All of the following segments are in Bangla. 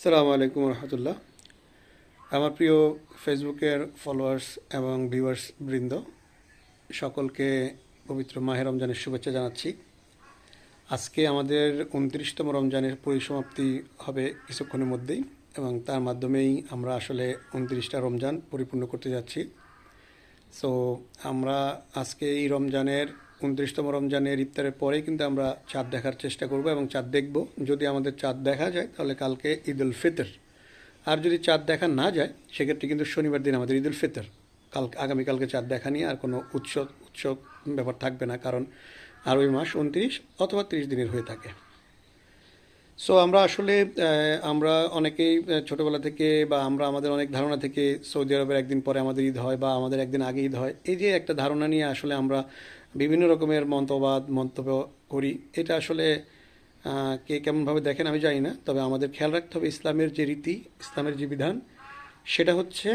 আসসালামু আলাইকুম রহমতুল্লাহ। আমার প্রিয় ফেসবুকের ফলোয়ার্স এবং ভিউয়ার্স বৃন্দ, সকলকে পবিত্র মাহে রমজানের শুভেচ্ছা জানাচ্ছি। আজকে আমাদের ২৯তম রমজানের পরিসমাপ্তি হবে কিছুক্ষণের মধ্যেই, এবং তার মাধ্যমেই আমরা আসলে ২৯টা রমজান পরিপূর্ণ করতে যাচ্ছি। সো আমরা আজকে এই রমজানের ২৯তম রমজানের ইফতারের পরেই কিন্তু আমরা চাঁদ দেখার চেষ্টা করব এবং চাঁদ দেখব। যদি আমাদের চাঁদ দেখা যায় তাহলে কালকে ঈদ উল ফিতর, আর যদি চাঁদ দেখা না যায় সেক্ষেত্রে কিন্তু শনিবার দিন আমাদের ঈদ উল ফিতর। আগামীকালকে চাঁদ দেখা নিয়ে আর কোনো উৎসব ব্যাপার থাকবে না, কারণ আরবি মাস ২৯ অথবা ৩০ দিনের হয়ে থাকে। সো আমরা আসলে আমরা অনেকেই ছোটোবেলা থেকে বা আমরা আমাদের অনেক ধারণা থেকে সৌদি আরবের একদিন পরে আমাদের ঈদ হয় বা আমাদের একদিন আগে ঈদ হয়, এই যে একটা ধারণা নিয়ে আসলে আমরা বিভিন্ন রকমের মন্তব্য করি। এটা আসলে কে কেমনভাবে দেখেন আমি জানি না, তবে আমাদের খেয়াল রাখতে হবে ইসলামের যে রীতি, ইসলামের যে বিধান, সেটা হচ্ছে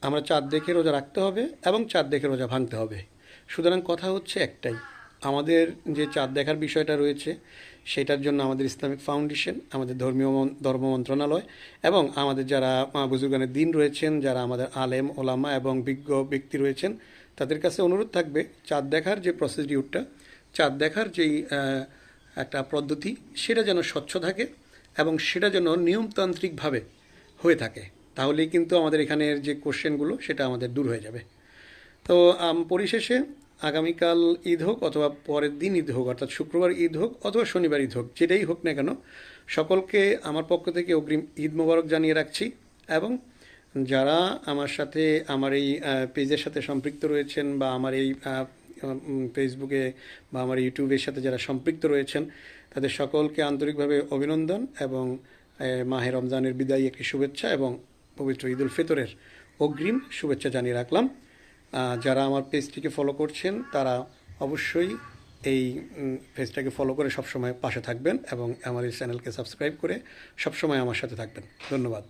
আমরা চাঁদ দেখে রোজা রাখতে হবে এবং চাঁদ দেখে রোজা ভাঙতে হবে। সুতরাং কথা হচ্ছে একটাই, আমাদের যে চাঁদ দেখার বিষয়টা রয়েছে সেটার জন্য আমাদের ইসলামিক ফাউন্ডেশন, আমাদের ধর্ম মন্ত্রণালয় এবং আমাদের যারা বুজুর্গানের দিন রয়েছেন, যারা আমাদের আলেম ওলামা এবং বিজ্ঞ ব্যক্তি রয়েছেন, তাদের কাছে অনুরোধ থাকবে চাঁদ দেখার যে প্রসিডিউরটা, চাঁদ দেখার যেই একটা পদ্ধতি, সেটা যেন স্বচ্ছ থাকে এবং সেটা যেন নিয়মতান্ত্রিকভাবে হয়ে থাকে। তাহলেই কিন্তু আমাদের এখানের যে কোশ্চেনগুলো সেটা আমাদের দূর হয়ে যাবে। তো পরিশেষে আগামীকাল ঈদ হোক অথবা পরের দিন ঈদ হোক, অর্থাৎ শুক্রবার ঈদ হোক অথবা শনিবার ঈদ হোক, যেটাই হোক না কেন, সকলকে আমার পক্ষ থেকে অগ্রিম ঈদ মোবারক জানিয়ে রাখছি। এবং যারা আমার সাথে আমার এই পেজের সাথে সম্পৃক্ত রয়েছেন বা আমার এই ফেসবুকে বা আমার ইউটিউবের সাথে যারা সম্পৃক্ত রয়েছেন, তাদের সকলকে আন্তরিকভাবে অভিনন্দন এবং মাহে রমজানের বিদায়ী একটি শুভেচ্ছা এবং পবিত্র ঈদ উল ফিতরের অগ্রিম শুভেচ্ছা জানিয়ে রাখলাম। যারা আমার পেজটিকে ফলো করছেন তারা অবশ্যই এই পেজটাকে ফলো করে সবসময় পাশে থাকবেন এবং আমার এই চ্যানেলকে সাবস্ক্রাইব করে সবসময় আমার সাথে থাকবেন। ধন্যবাদ।